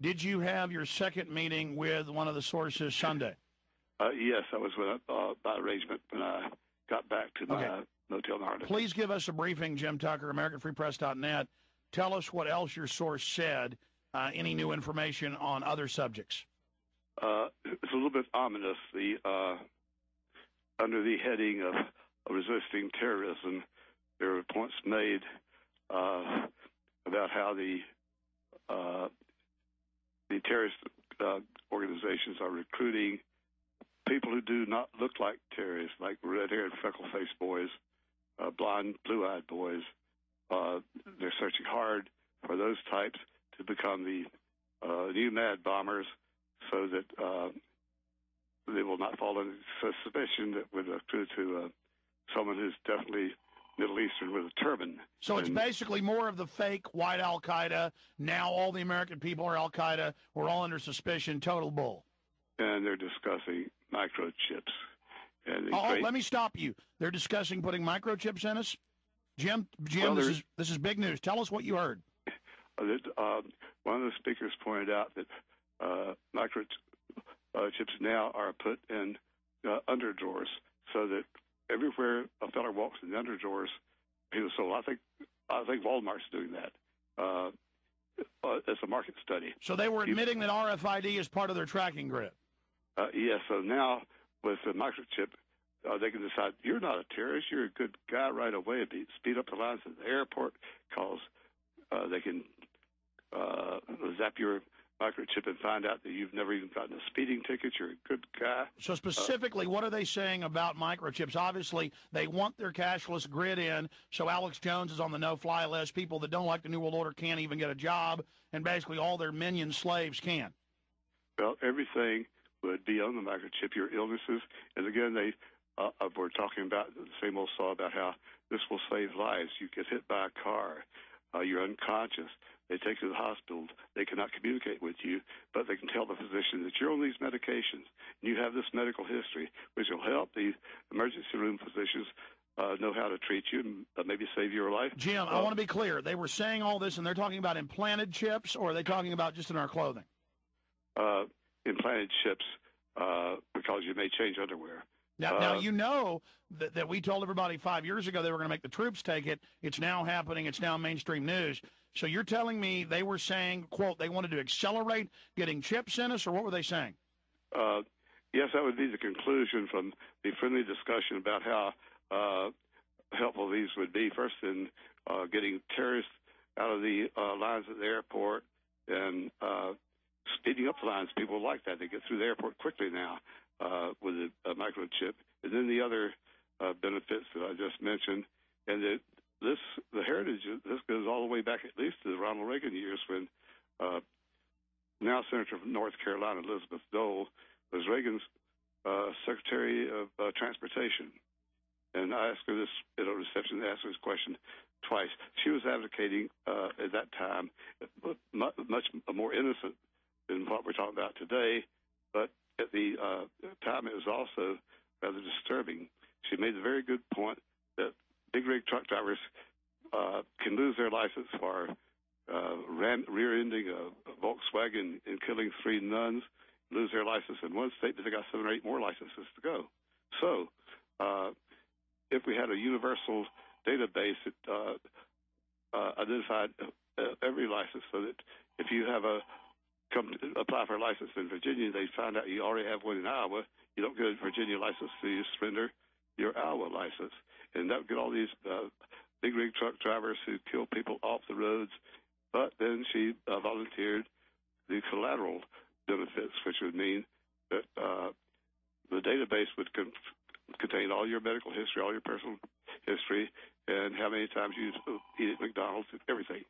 Did you have your second meeting with one of the sources Sunday? Yes, I was with by arrangement when I got back to my motel in Arlington. Please give us a briefing, Jim Tucker, AmericanFreePress.net. Tell us what else your source said, any new information on other subjects. It's a little bit ominous. Under the heading of resisting terrorism, there were points made about how the terrorist organizations are recruiting people who do not look like terrorists, like red-haired, freckle-faced boys, blonde, blue-eyed boys. They're searching hard for those types to become the new mad bombers, so that they will not fall into suspicion that would accrue to someone who's definitely Middle Eastern with a turban. So it's basically more of the fake white Al-Qaeda. Now all the American people are Al-Qaeda. We're all under suspicion. Total bull. And they're discussing microchips. And let me stop you. They're discussing putting microchips in us? Jim, well, this is big news. Tell us what you heard. One of the speakers pointed out that microchips now are put in underdrawers, so that everywhere a feller walks in the underdrawers, people say, well, I think Walmart's doing that. It's a market study. So they were admitting that RFID is part of their tracking grid. Yes. So now with the microchip, they can decide you're not a terrorist, you're a good guy right away. Speed up the lines at the airport, because they can zap your microchip and find out that you've never even gotten a speeding ticket. You're a good guy. So specifically, what are they saying about microchips? Obviously, they want their cashless grid in, so Alex Jones is on the no-fly list. People that don't like the New World Order can't even get a job, and basically all their minion slaves can. Well, everything would be on the microchip, your illnesses. And again, they were talking about the same old saw about how this will save lives. You get hit by a car. You're unconscious. They take you to the hospital. They cannot communicate with you, but they can tell the physician that you're on these medications and you have this medical history, which will help the emergency room physicians know how to treat you and maybe save your life. Jim, I want to be clear. They were saying all this, and they're talking about implanted chips, or are they talking about just in our clothing? Implanted chips, because you may change underwear. Now you know that we told everybody 5 years ago they were going to make the troops take it. It's now happening. It's now mainstream news. So you're telling me they were saying, quote, they wanted to accelerate getting chips in us, or what were they saying? Yes, that would be the conclusion from the friendly discussion about how helpful these would be. First, in getting terrorists out of the lines at the airport and speeding up the lines. People like that. They get through the airport quickly now with a microchip. And then the other benefits that I just mentioned, and the heritage, this goes all the way back at least to the Ronald Reagan years, when now Senator from North Carolina, Elizabeth Dole, was Reagan's Secretary of Transportation. And I asked her this at a reception, asked her this question twice. She was advocating at that time, much more innocent than what we're talking about today, but at the time it was also rather disturbing. She made a very good point that big rig truck drivers can lose their license for rear-ending a Volkswagen and killing 3 nuns, lose their license in one state, but they got 7 or 8 more licenses to go. So if we had a universal database that identified every license, so that if you have come to apply for a license in Virginia, they find out you already have one in Iowa, you don't get a Virginia license, so you surrender your Iowa license. And that would get all these big rig truck drivers who kill people off the roads. But then she volunteered the collateral benefits, which would mean that the database would contain all your medical history, all your personal history, and how many times you eat at McDonald's, everything.